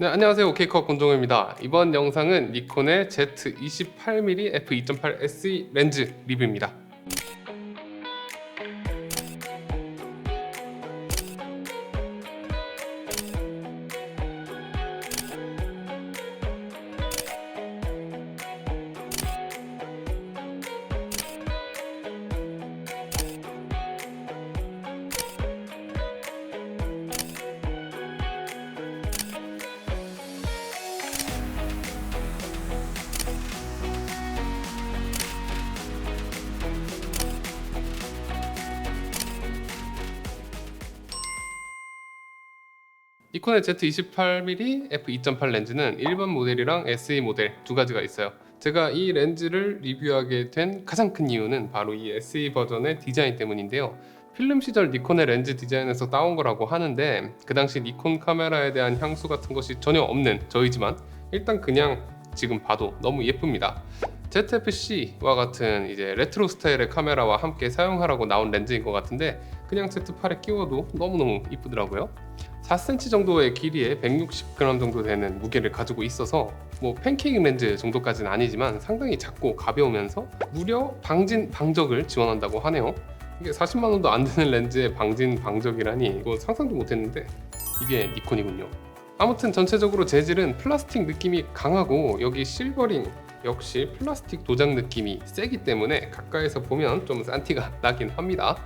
네, 안녕하세요. 오케이컷 권종우입니다. 이번 영상은 니콘의 Z28mm f2.8 SE 렌즈 리뷰입니다. 니콘의 Z28mm f2.8 렌즈는 일반 모델이랑 SE 모델 두 가지가 있어요. 제가 이 렌즈를 리뷰하게 된 가장 큰 이유는 바로 이 SE 버전의 디자인 때문인데요. 필름 시절 니콘의 렌즈 디자인에서 따온 거라고 하는데 그 당시 니콘 카메라에 대한 향수 같은 것이 전혀 없는 저이지만 일단 그냥 지금 봐도 너무 예쁩니다. ZFC와 같은 이제 레트로 스타일의 카메라와 함께 사용하라고 나온 렌즈인 것 같은데 그냥 Z8에 끼워도 너무너무 이쁘더라고요. 4cm 정도의 길이에 160g 정도 되는 무게를 가지고 있어서 뭐 팬케이크 렌즈 정도까지는 아니지만 상당히 작고 가벼우면서 무려 방진 방적을 지원한다고 하네요. 이게 40만 원도 안 되는 렌즈에 방진 방적이라니 이거 상상도 못했는데 이게 니콘이군요. 아무튼 전체적으로 재질은 플라스틱 느낌이 강하고 여기 실버링 역시 플라스틱 도장 느낌이 세기 때문에 가까이서 보면 좀 싼티가 나긴 합니다.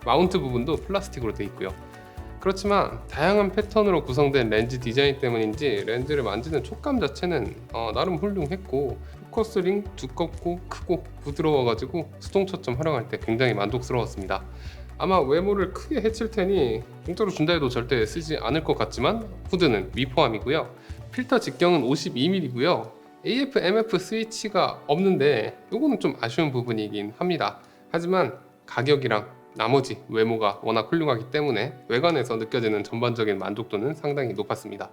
마운트 부분도 플라스틱으로 되어 있고요. 그렇지만 다양한 패턴으로 구성된 렌즈 디자인 때문인지 렌즈를 만지는 촉감 자체는 나름 훌륭했고 포커스링 두껍고 크고 부드러워가지고 수동 초점 활용할 때 굉장히 만족스러웠습니다. 아마 외모를 크게 해칠 테니 공짜로 준다 해도 절대 쓰지 않을 것 같지만 후드는 미포함이고요. 필터 직경은 52mm고요. AF, MF 스위치가 없는데 이거는 좀 아쉬운 부분이긴 합니다. 하지만 가격이랑 나머지 외모가 워낙 훌륭하기 때문에 외관에서 느껴지는 전반적인 만족도는 상당히 높았습니다.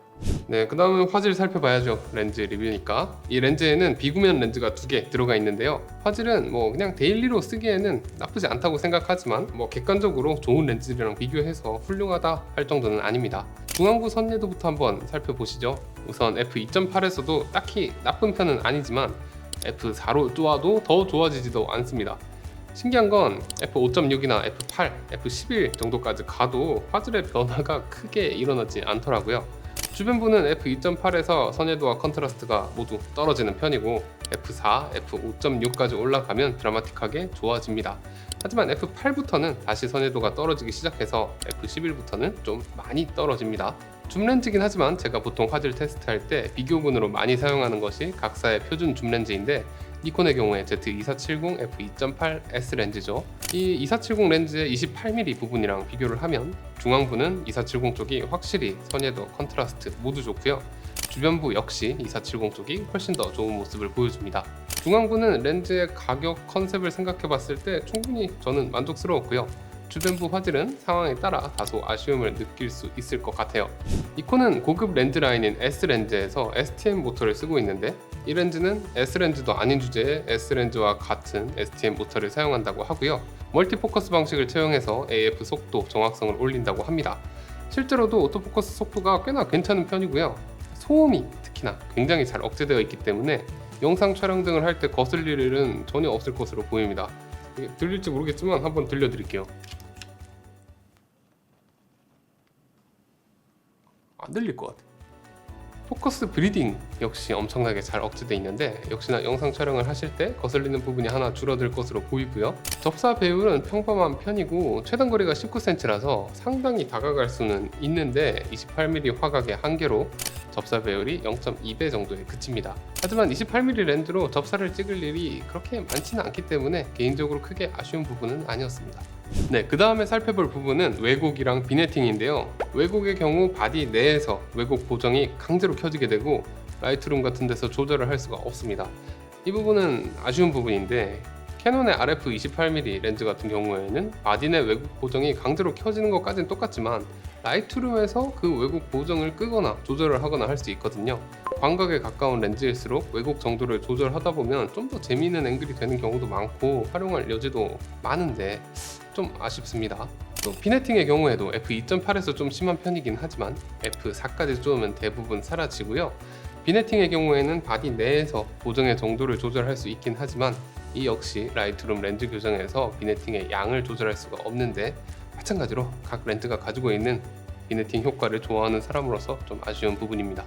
네, 그 다음은 화질 살펴봐야죠. 렌즈 리뷰니까. 이 렌즈에는 비구면 렌즈가 2개 들어가 있는데요. 화질은 뭐 그냥 데일리로 쓰기에는 나쁘지 않다고 생각하지만 뭐 객관적으로 좋은 렌즈들이랑 비교해서 훌륭하다 할 정도는 아닙니다. 중앙부 선예도부터 한번 살펴보시죠. 우선 f2.8에서도 딱히 나쁜 편은 아니지만 f4로 쪼아도 더 좋아지지도 않습니다. 신기한 건 f5.6이나 f8, f11 정도까지 가도 화질의 변화가 크게 일어나지 않더라고요. 주변부는 f2.8에서 선예도와 컨트라스트가 모두 떨어지는 편이고 f4, f5.6까지 올라가면 드라마틱하게 좋아집니다. 하지만 f8부터는 다시 선예도가 떨어지기 시작해서 f11부터는 좀 많이 떨어집니다. 줌렌즈긴 하지만 제가 보통 화질 테스트할 때 비교군으로 많이 사용하는 것이 각사의 표준 줌렌즈인데 니콘의 경우에 Z2470 f2.8S 렌즈죠. 이 2470 렌즈의 28mm 부분이랑 비교를 하면 중앙부는 2470 쪽이 확실히 선예도, 컨트라스트 모두 좋고요. 주변부 역시 2470 쪽이 훨씬 더 좋은 모습을 보여줍니다. 중앙부는 렌즈의 가격 컨셉을 생각해봤을 때 충분히 저는 만족스러웠고요. 주변부 화질은 상황에 따라 다소 아쉬움을 느낄 수 있을 것 같아요. 니콘은 고급 렌즈 라인인 S렌즈에서 STM 모터를 쓰고 있는데 이 렌즈는 S렌즈도 아닌 주제에 S렌즈와 같은 STM 모터를 사용한다고 하고요. 멀티포커스 방식을 채용해서 AF 속도, 정확성을 올린다고 합니다. 실제로도 오토포커스 속도가 꽤나 괜찮은 편이고요. 소음이 특히나 굉장히 잘 억제되어 있기 때문에 영상 촬영 등을 할 때 거슬릴 일은 전혀 없을 것으로 보입니다. 들릴지 모르겠지만 한번 들려드릴게요. 안 들릴 것 같아. 포커스 브리딩 역시 엄청나게 잘 억제되어 있는데 역시나 영상 촬영을 하실 때 거슬리는 부분이 하나 줄어들 것으로 보이고요. 접사 배율은 평범한 편이고 최단 거리가 19cm라서 상당히 다가갈 수는 있는데 28mm 화각의 한계로 접사 배율이 0.2배 정도에 그칩니다. 하지만 28mm 렌즈로 접사를 찍을 일이 그렇게 많지는 않기 때문에 개인적으로 크게 아쉬운 부분은 아니었습니다. 네, 그 다음에 살펴볼 부분은 왜곡이랑 비네팅인데요. 왜곡의 경우 바디 내에서 왜곡 보정이 강제로 켜지게 되고 라이트룸 같은 데서 조절을 할 수가 없습니다. 이 부분은 아쉬운 부분인데 캐논의 RF 28mm 렌즈 같은 경우에는 바디 내 왜곡 보정이 강제로 켜지는 것까지는 똑같지만 라이트룸에서 그 왜곡 보정을 끄거나 조절을 하거나 할 수 있거든요. 광각에 가까운 렌즈일수록 왜곡 정도를 조절하다 보면 좀 더 재미있는 앵글이 되는 경우도 많고 활용할 여지도 많은데 좀 아쉽습니다. 또 비네팅의 경우에도 f2.8에서 좀 심한 편이긴 하지만 f4까지 쪼으면 대부분 사라지고요. 비네팅의 경우에는 바디 내에서 보정의 정도를 조절할 수 있긴 하지만 이 역시 라이트룸 렌즈 교정에서 비네팅의 양을 조절할 수가 없는데, 마찬가지로 각 렌즈가 가지고 있는 비네팅 효과를 좋아하는 사람으로서 좀 아쉬운 부분입니다.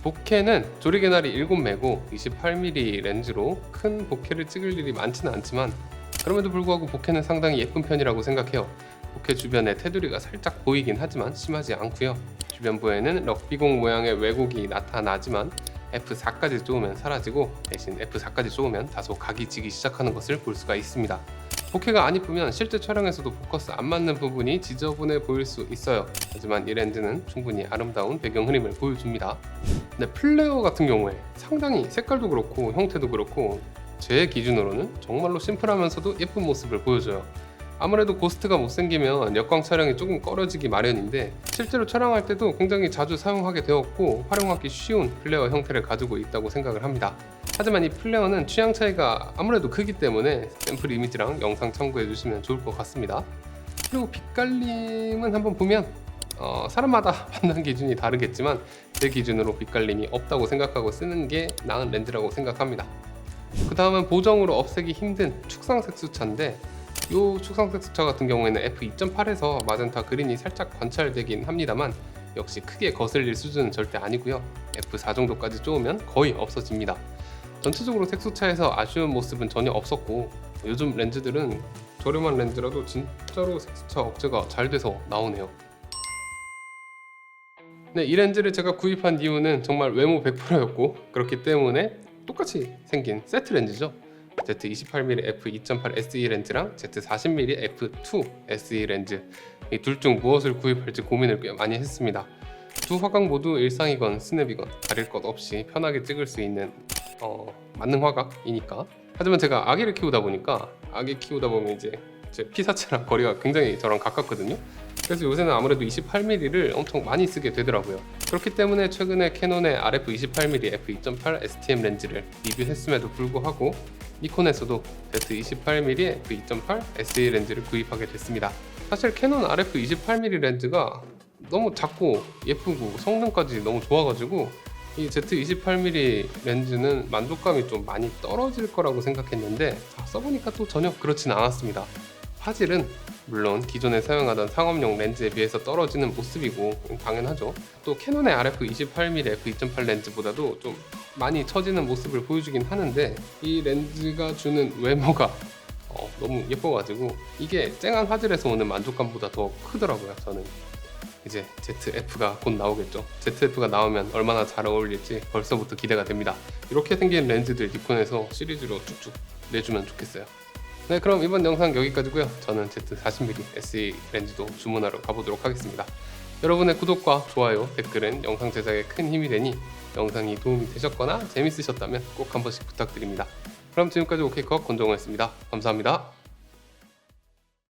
보케는 조리개날이 7매고 28mm 렌즈로 큰 보케를 찍을 일이 많지는 않지만 그럼에도 불구하고 보케는 상당히 예쁜 편이라고 생각해요. 보케 주변에 테두리가 살짝 보이긴 하지만 심하지 않고요. 주변부에는 럭비공 모양의 왜곡이 나타나지만 f4까지 쪼으면 사라지고 대신 f4까지 쪼으면 다소 각이 지기 시작하는 것을 볼 수가 있습니다. 보케가 안 이쁘면 실제 촬영에서도 포커스 안 맞는 부분이 지저분해 보일 수 있어요. 하지만 이 렌즈는 충분히 아름다운 배경 흐림을 보여줍니다. 근데 플레어 같은 경우에 상당히 색깔도 그렇고 형태도 그렇고 제 기준으로는 정말로 심플하면서도 예쁜 모습을 보여줘요. 아무래도 고스트가 못생기면 역광 촬영이 조금 꺼려지기 마련인데 실제로 촬영할 때도 굉장히 자주 사용하게 되었고 활용하기 쉬운 플레어 형태를 가지고 있다고 생각을 합니다. 하지만 이 플레어는 취향 차이가 아무래도 크기 때문에 샘플 이미지랑 영상 참고해 주시면 좋을 것 같습니다. 그리고 빛갈림은 한번 보면 사람마다 판단 기준이 다르겠지만 제 기준으로 빛갈림이 없다고 생각하고 쓰는 게 나은 렌즈라고 생각합니다. 그 다음은 보정으로 없애기 힘든 축상색 수차인데, 이 축상색 수차 같은 경우에는 f2.8에서 마젠타 그린이 살짝 관찰되긴 합니다만 역시 크게 거슬릴 수준은 절대 아니고요. f4 정도까지 쪼으면 거의 없어집니다. 전체적으로 색수차에서 아쉬운 모습은 전혀 없었고, 요즘 렌즈들은 저렴한 렌즈라도 진짜로 색수차 억제가 잘 돼서 나오네요. 네, 이 렌즈를 제가 구입한 이유는 정말 외모 100%였고 그렇기 때문에 똑같이 생긴 세트 렌즈죠. Z28mm f2.8 SE 렌즈랑 Z40mm f2 SE 렌즈, 이 둘 중 무엇을 구입할지 고민을 꽤 많이 했습니다. 두 화각 모두 일상이건 스냅이건 가릴 것 없이 편하게 찍을 수 있는 만능 화각이니까. 하지만 제가 아기를 키우다 보니까 아기 키우다 보면 이제 제 피사체랑 거리가 굉장히 저랑 가깝거든요. 그래서 요새는 아무래도 28mm를 엄청 많이 쓰게 되더라고요. 그렇기 때문에 최근에 캐논의 RF 28mm f2.8 STM 렌즈를 리뷰했음에도 불구하고 니콘에서도 Z28mm f2.8 SE 렌즈를 구입하게 됐습니다. 사실 캐논 RF 28mm 렌즈가 너무 작고 예쁘고 성능까지 너무 좋아가지고 이 Z28mm 렌즈는 만족감이 좀 많이 떨어질 거라고 생각했는데 써보니까 또 전혀 그렇진 않았습니다. 화질은 물론 기존에 사용하던 상업용 렌즈에 비해서 떨어지는 모습이고 당연하죠. 또 캐논의 RF 28mm f2.8 렌즈보다도 좀 많이 처지는 모습을 보여주긴 하는데 이 렌즈가 주는 외모가 너무 예뻐가지고 이게 쨍한 화질에서 오는 만족감보다 더 크더라고요. 저는 이제 ZF가 곧 나오겠죠. ZF가 나오면 얼마나 잘 어울릴지 벌써부터 기대가 됩니다. 이렇게 생긴 렌즈들 니콘에서 시리즈로 쭉쭉 내주면 좋겠어요. 네, 그럼 이번 영상 여기까지고요. 저는 Z40mm SE 렌즈도 주문하러 가보도록 하겠습니다. 여러분의 구독과 좋아요, 댓글은 영상 제작에 큰 힘이 되니 영상이 도움이 되셨거나 재밌으셨다면 꼭 한 번씩 부탁드립니다. 그럼 지금까지 오케이컷 권정호였습니다. 감사합니다.